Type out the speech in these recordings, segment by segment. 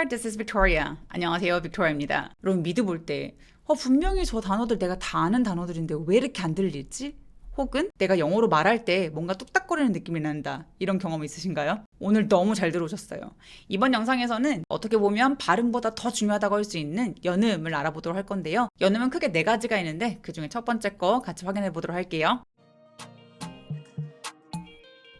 there, this is Victoria. 안녕하세요, 빅토리아입니다. 여러분 미드 볼 때 분명히 저 단어들 내가 다 아는 단어들인데 왜 이렇게 안 들리지? 혹은 내가 영어로 말할 때 뭔가 뚝딱거리는 느낌이 난다. 이런 경험 있으신가요? 오늘 너무 잘 들어오셨어요. 이번 영상에서는 어떻게 보면 발음보다 더 중요하다고 할 수 있는 연음을 알아보도록 할 건데요. 연음은 크게 4가지가 있는데 그중에 첫 번째 거 같이 확인해 보도록 할게요.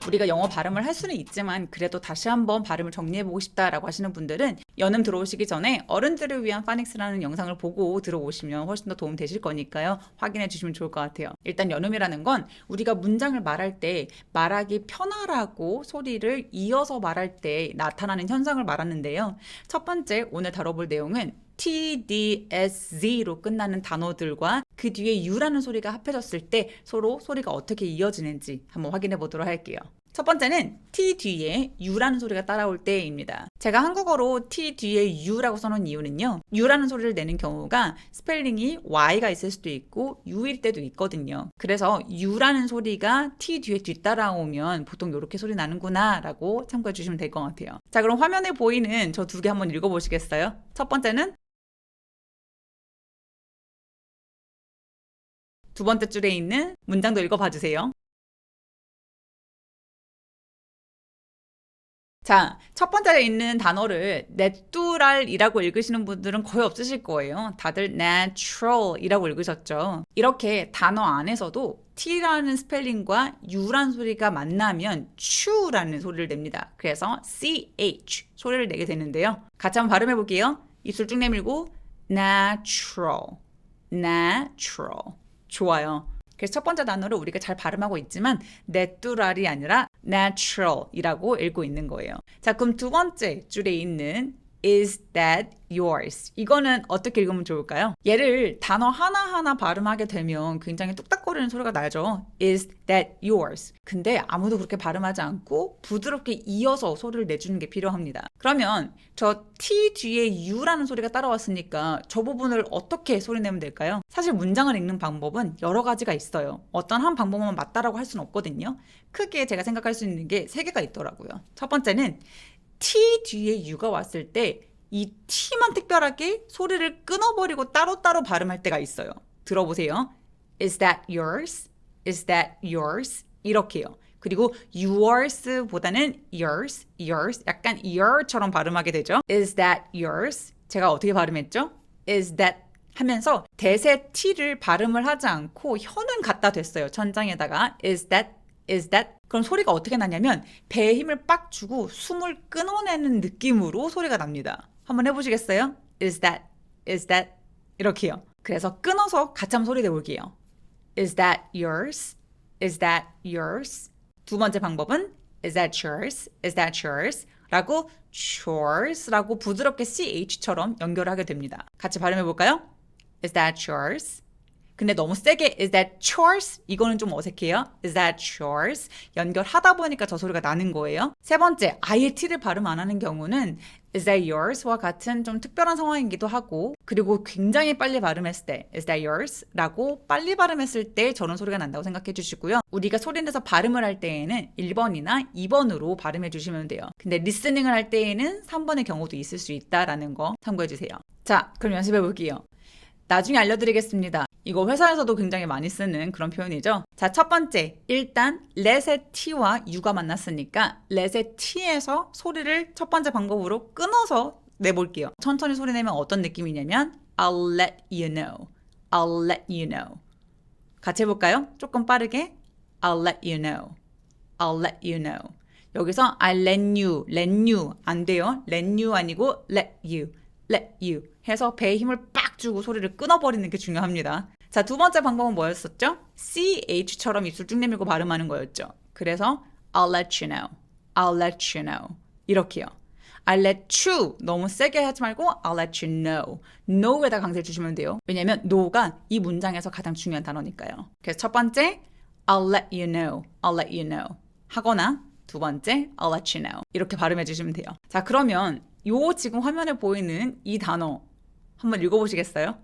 우리가 영어 발음을 할 수는 있지만 그래도 다시 한번 발음을 정리해보고 싶다라고 하시는 분들은 연음 들어오시기 전에 어른들을 위한 파닉스라는 영상을 보고 들어오시면 훨씬 더 도움 되실 거니까요. 확인해 주시면 좋을 것 같아요. 일단 연음이라는 건 우리가 문장을 말할 때 말하기 편하라고 소리를 이어서 말할 때 나타나는 현상을 말하는데요. 첫 번째 오늘 다뤄볼 내용은 TDSZ로 끝나는 단어들과 그 뒤에 U라는 소리가 합해졌을 때 서로 소리가 어떻게 이어지는지 한번 확인해 보도록 할게요. 첫 번째는 T 뒤에 U라는 소리가 따라올 때입니다. 제가 한국어로 T 뒤에 U라고 써놓은 이유는요. U라는 소리를 내는 경우가 스펠링이 Y가 있을 수도 있고 U일 때도 있거든요. 그래서 U라는 소리가 T 뒤에 뒤따라오면 보통 이렇게 소리 나는구나 라고 참고해 주시면 될 것 같아요. 자, 그럼 화면에 보이는 저 2개 한번 읽어보시겠어요? 첫 번째는 두 번째 줄에 있는 문장도 읽어봐 주세요. 자, 첫 번째에 있는 단어를 내뚜랄이라고 읽으시는 분들은 거의 없으실 거예요. 다들 natural이라고 읽으셨죠. 이렇게 단어 안에서도 T라는 스펠링과 U라는 소리가 만나면 추라는 소리를 냅니다. 그래서 CH 소리를 내게 되는데요. 같이 한번 발음해 볼게요. 입술 쭉 내밀고 natural, natural. 좋아요. 그래서 첫 번째 단어를 우리가 잘 발음하고 있지만 내뚜랄이 아니라 natural이라고 읽고 있는 거예요. 자, 그럼 두 번째 줄에 있는 is that yours? 이거는 어떻게 읽으면 좋을까요? 얘를 단어 하나하나 발음하게 되면 굉장히 뚝딱거리는 소리가 나죠. is that yours? 근데 아무도 그렇게 발음하지 않고 부드럽게 이어서 소리를 내주는 게 필요합니다. 그러면 저 T 뒤에 U라는 소리가 따라왔으니까 저 부분을 어떻게 소리 내면 될까요? 사실 문장을 읽는 방법은 여러 가지가 있어요. 어떤 한 방법만 맞다라고 할 수는 없거든요. 크게 제가 생각할 수 있는 게 3개가 있더라고요. 첫 번째는 T 뒤에 U가 왔을 때 이 T만 특별하게 소리를 끊어버리고 따로따로 발음할 때가 있어요. 들어보세요. Is that yours? Is that yours? 이렇게요. 그리고 yours보다는 yours, yours 약간 your처럼 발음하게 되죠. Is that yours? 제가 어떻게 발음했죠? Is that 하면서 대세 T를 발음을 하지 않고 혀는 갖다 댔어요. 천장에다가 is that, is that. 그럼 소리가 어떻게 나냐면 배에 힘을 빡 주고 숨을 끊어내는 느낌으로 소리가 납니다. 한번 해보시겠어요? Is that, is that 이렇게요. 그래서 끊어서 같이 한번 소리 내볼게요. Is that yours? Is that yours? 두 번째 방법은 Is that yours? Is that yours? 라고 chores 라고 부드럽게 CH처럼 연결하게 됩니다. 같이 발음해볼까요? Is that yours? 근데 너무 세게 is that chores? 이거는 좀 어색해요. Is that chores? 연결하다 보니까 저 소리가 나는 거예요. 세 번째, 아예 T를 발음 안 하는 경우는 is that yours?와 같은 좀 특별한 상황이기도 하고 그리고 굉장히 빨리 발음했을 때 is that yours? 라고 빨리 발음했을 때 저런 소리가 난다고 생각해 주시고요. 우리가 소리 내서 발음을 할 때에는 1번이나 2번으로 발음해 주시면 돼요. 근데 리스닝을 할 때에는 3번의 경우도 있을 수 있다라는 거 참고해 주세요. 자, 그럼 연습해 볼게요. 나중에 알려드리겠습니다. 이거 회사에서도 굉장히 많이 쓰는 그런 표현이죠. 자, 첫 번째. 일단 let의 T와 U가 만났으니까 let의 T에서 소리를 첫 번째 방법으로 끊어서 내볼게요. 천천히 소리 내면 어떤 느낌이냐면 I'll let you know. I'll let you know. 같이 해볼까요? 조금 빠르게 I'll let you know. I'll let you know. 여기서 I'll let you 안 돼요. let you 아니고 let you 해서 배에 힘을 빡 주고 소리를 끊어버리는 게 중요합니다. 자, 두 번째 방법은 뭐였었죠? CH처럼 입술 쭉 내밀고 발음하는 거였죠. 그래서 I'll let you know. I'll let you know. 이렇게요. I'll let you 너무 세게 하지 말고 I'll let you know. know에다 강세를 주시면 돼요. 왜냐면 know가 이 문장에서 가장 중요한 단어니까요. 그래서 첫 번째 I'll let you know. I'll let you know. 하거나 두 번째 I'll let you know. 이렇게 발음해 주시면 돼요. 자, 그러면 요 지금 화면에 보이는 이 단어 한번 읽어보시겠어요?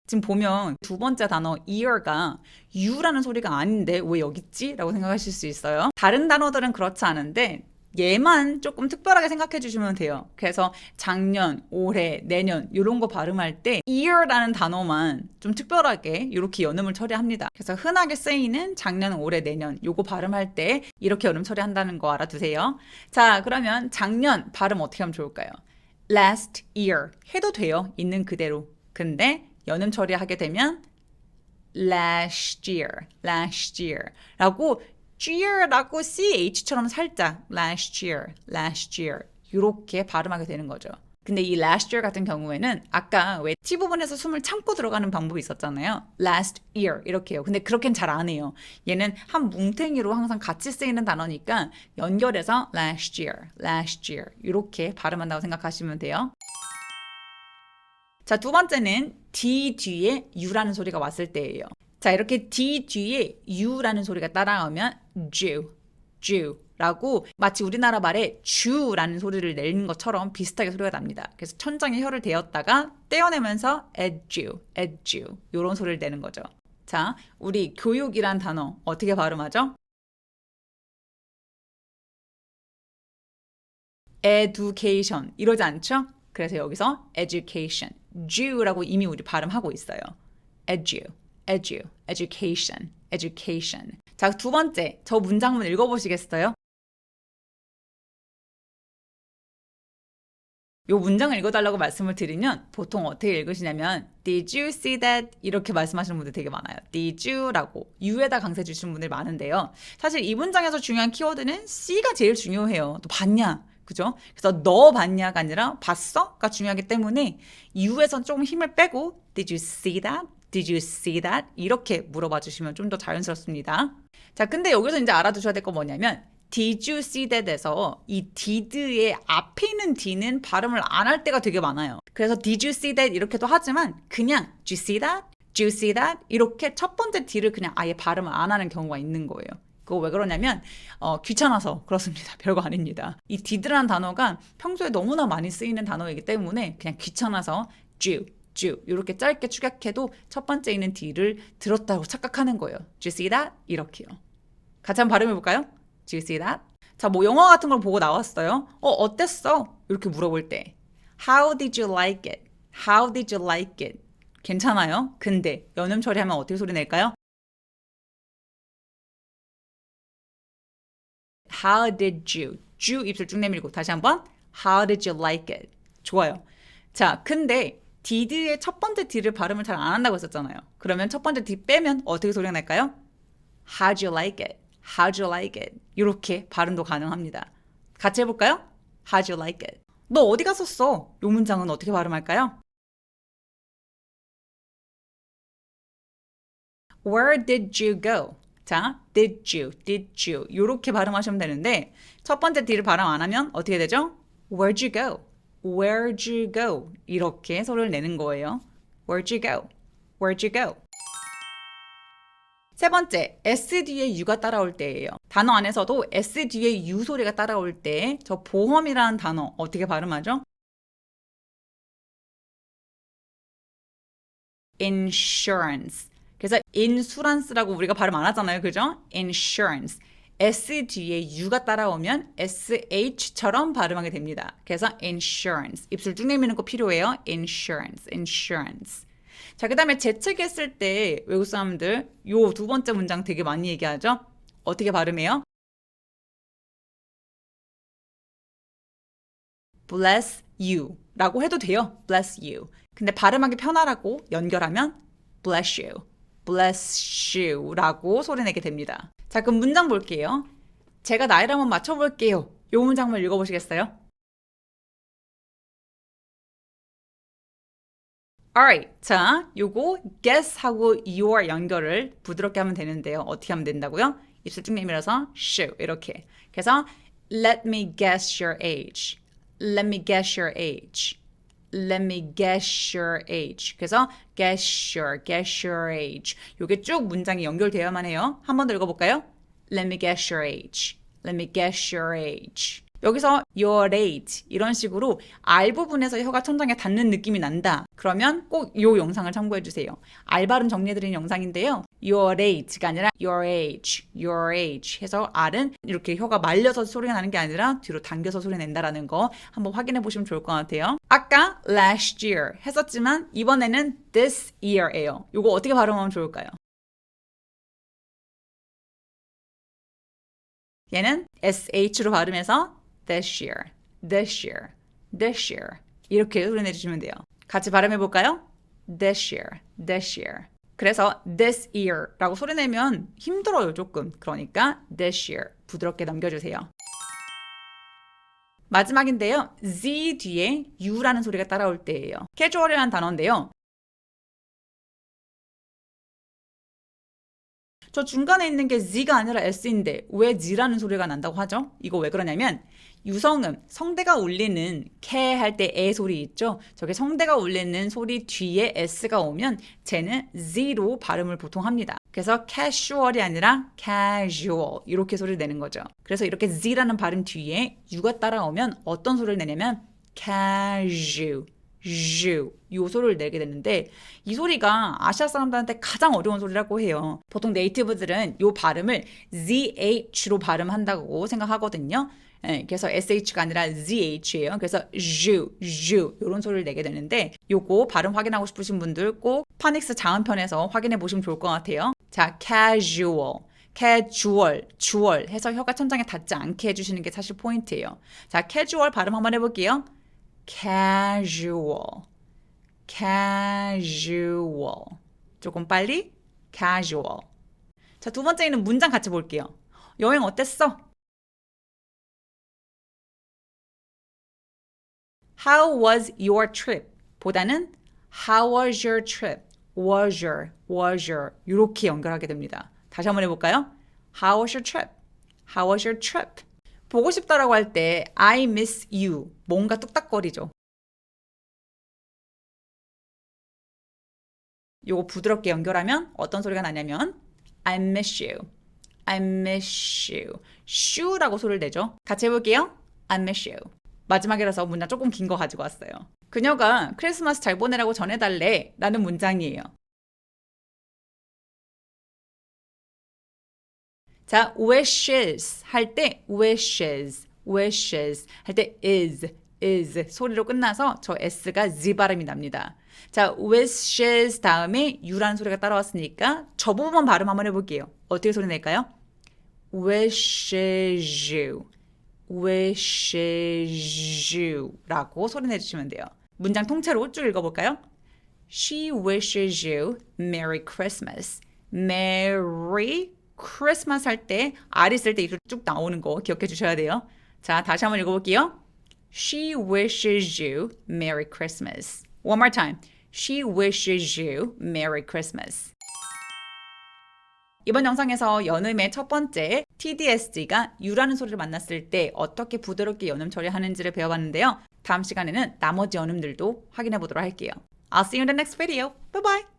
지금 보면 두 번째 단어 ear가 U라는 소리가 아닌데 왜 여기 있지? 라고 생각하실 수 있어요. 다른 단어들은 그렇지 않은데 얘만 조금 특별하게 생각해 주시면 돼요. 그래서 작년, 올해, 내년 이런 거 발음할 때 year라는 단어만 좀 특별하게 이렇게 연음을 처리합니다. 그래서 흔하게 쓰이는 작년, 올해, 내년 요거 발음할 때 이렇게 연음 처리한다는 거 알아두세요. 자, 그러면 작년 발음 어떻게 하면 좋을까요? last year 해도 돼요. 있는 그대로. 근데 연음 처리하게 되면 last year 라고 year라고 ch처럼 살짝 last year 이렇게 발음하게 되는 거죠. 근데 이 last year 같은 경우에는 아까 왜 T 부분에서 숨을 참고 들어가는 방법이 있었잖아요. last year 이렇게 해요. 근데 그렇게는 잘 안 해요. 얘는 한 뭉탱이로 항상 같이 쓰이는 단어니까 연결해서 last year 이렇게 발음한다고 생각하시면 돼요. 자, 두 번째는 D 뒤에 U라는 소리가 왔을 때예요. 자, 이렇게 D 뒤에 U라는 소리가 따라오면 Jew라고 마치 우리나라 말에 주라는 소리를 내는 것처럼 비슷하게 소리가 납니다. 그래서 천장에 혀를 대었다가 떼어내면서 에듀 이런 소리를 내는 거죠. 자, 우리 교육이란 단어 어떻게 발음하죠? education 이러지 않죠? 그래서 여기서 education, Jew라고 이미 우리 발음하고 있어요. education. 자, 두 번째, 저 문장 한번 읽어보시겠어요? 요 문장을 읽어달라고 말씀을 드리면 보통 어떻게 읽으시냐면 Did you see that? 이렇게 말씀하시는 분들 되게 많아요. Did you? 라고 U에다 강세 주시는 분들 많은데요. 사실 이 문장에서 중요한 키워드는 C가 제일 중요해요. 또 봤냐? 그죠? 그래서 너 봤냐가 아니라 봤어?가 중요하기 때문에 U에선 조금 힘을 빼고 Did you see that? Did you see that? 이렇게 물어봐 주시면 좀 더 자연스럽습니다. 자, 근데 여기서 이제 알아두셔야 될 거 뭐냐면 Did you see that에서 이 did의 앞에 있는 d는 발음을 안 할 때가 되게 많아요. 그래서 did you see that 이렇게도 하지만 그냥 did you see that? Did you see that? 이렇게 첫 번째 d를 그냥 아예 발음을 안 하는 경우가 있는 거예요. 그거 왜 그러냐면 귀찮아서 그렇습니다. 별거 아닙니다. 이 did라는 단어가 평소에 너무나 많이 쓰이는 단어이기 때문에 그냥 귀찮아서 did 이렇게 짧게 축약해도 첫 번째 있는 d를 들었다고 착각하는 거예요. Did you see that? 이렇게요. 같이 한번 발음해 볼까요? Did you see that? 자, 뭐 영화 같은 걸 보고 나왔어요. 어땠어? 이렇게 물어볼 때 How did you like it? How did you like it? 괜찮아요? 근데 연음 처리하면 어떻게 소리 낼까요? How did you? 주 입술 쭉 내밀고 다시 한번 How did you like it? 좋아요. 자, 근데 did의 첫 번째 d를 발음을 잘 안 한다고 했었잖아요. 그러면 첫 번째 d 빼면 어떻게 소리가 날까요? How'd you like it? How'd you like it? 이렇게 발음도 가능합니다. 같이 해볼까요? How'd you like it? 너 어디 갔었어? 이 문장은 어떻게 발음할까요? Where did you go? 자, did you 이렇게 발음하시면 되는데 첫 번째 d를 발음 안 하면 어떻게 되죠? Where'd you go? Where'd you go? 이렇게 소리를 내는 거예요. Where'd you go? Where'd you go? 세 번째, S 뒤에 U가 따라올 때예요. 단어 안에서도 S 뒤에 U 소리가 따라올 때 저 보험이라는 단어 어떻게 발음하죠? insurance. 그래서 insurance라고 우리가 발음 안 하잖아요. 그죠? insurance. S 뒤에 U가 따라오면 SH처럼 발음하게 됩니다. 그래서 insurance. 입술 쭉 내미는 거 필요해요. insurance. 자, 그 다음에 재채기했을 때 외국 사람들 요 두 번째 문장 되게 많이 얘기하죠? 어떻게 발음해요? bless you 라고 해도 돼요. bless you. 근데 발음하기 편하라고 연결하면 bless you 라고 소리내게 됩니다. 자, 그럼 문장 볼게요. 제가 나이를 한번 맞춰볼게요. 요 문장만 읽어보시겠어요? Alright. 자, 요거 guess하고 your 연결을 부드럽게 하면 되는데요. 어떻게 하면 된다고요? 입술 쭉 내밀어서 shoo 이렇게. 그래서 let me guess your age. Let me guess your age. Let me guess your age. 그래서 guess your age. 요게 쭉 문장이 연결되어야만 해요. 한 번 더 읽어볼까요? Let me guess your age. Let me guess your age. 여기서 your age 이런 식으로 R 부분에서 혀가 천장에 닿는 느낌이 난다. 그러면 꼭 이 영상을 참고해 주세요. R 발음 정리해드리는 영상인데요. your age가 아니라 your age 해서 R은 이렇게 혀가 말려서 소리가 나는 게 아니라 뒤로 당겨서 소리 낸다라는 거 한번 확인해 보시면 좋을 것 같아요. 아까 last year 했었지만 이번에는 this year예요. 이거 어떻게 발음하면 좋을까요? 얘는 sh로 발음해서 this year, this year, this year 이렇게 소리 내주시면 돼요. 같이 발음해 볼까요? this year, this year. 그래서 this year라고 소리 내면 힘들어요 조금. 그러니까 this year 부드럽게 넘겨주세요. 마지막인데요. Z 뒤에 U라는 소리가 따라올 때예요. casual이라는 단어인데요. 저 중간에 있는 게 Z가 아니라 S인데 왜 Z라는 소리가 난다고 하죠? 이거 왜 그러냐면 유성음, 성대가 울리는 캐 할 때 에 소리 있죠? 저게 성대가 울리는 소리 뒤에 S가 오면 쟤는 Z로 발음을 보통 합니다. 그래서 casual이 아니라 casual 이렇게 소리를 내는 거죠. 그래서 이렇게 Z라는 발음 뒤에 U가 따라오면 어떤 소리를 내냐면 casual 이 소리를 내게 되는데 이 소리가 아시아 사람들한테 가장 어려운 소리라고 해요. 보통 네이티브들은 이 발음을 ZH로 발음한다고 생각하거든요. 네, 그래서 SH가 아니라 ZH예요. 그래서 이런 소리를 내게 되는데 요거 발음 확인하고 싶으신 분들 꼭 파닉스 자음편에서 확인해 보시면 좋을 것 같아요. 자, casual 해서 혀가 천장에 닿지 않게 해주시는 게 사실 포인트예요. 자, casual 발음 한번 해볼게요. casual. 조금 빨리 casual. 자, 두 번째는 문장 같이 볼게요. 여행 어땠어? How was your trip? 보다는 How was your trip? Was your 이렇게 연결하게 됩니다. 다시 한번 해볼까요? How was your trip? How was your trip? 보고 싶다라고 할 때 I miss you. 뭔가 뚝딱거리죠. 요거 부드럽게 연결하면 어떤 소리가 나냐면 I miss you. I miss you. shoo라고 소리를 내죠. 같이 해볼게요. I miss you. 마지막이라서 문장 조금 긴 거 가지고 왔어요. 그녀가 크리스마스 잘 보내라고 전해달래 라는 문장이에요. 자, wishes 할 때 wishes 할 때 is 소리로 끝나서 저 s가 z 발음이 납니다. 자, wishes 다음에 u라는 소리가 따라왔으니까 저 부분만 발음 한번 해볼게요. 어떻게 소리 낼까요? wishes you 라고 소리 내주시면 돼요. 문장 통째로 쭉 읽어볼까요? She wishes you Merry Christmas. Merry Christmas 할 때 R이 쓸 때 이렇게 쭉 나오는 거 기억해 주셔야 돼요. 자, 다시 한번 읽어볼게요. She wishes you Merry Christmas. One more time. She wishes you Merry Christmas. 이번 영상에서 연음의 첫 번째 TDSG가 U라는 소리를 만났을 때 어떻게 부드럽게 연음 처리하는지를 배워봤는데요. 다음 시간에는 나머지 연음들도 확인해 보도록 할게요. I'll see you in the next video. Bye bye!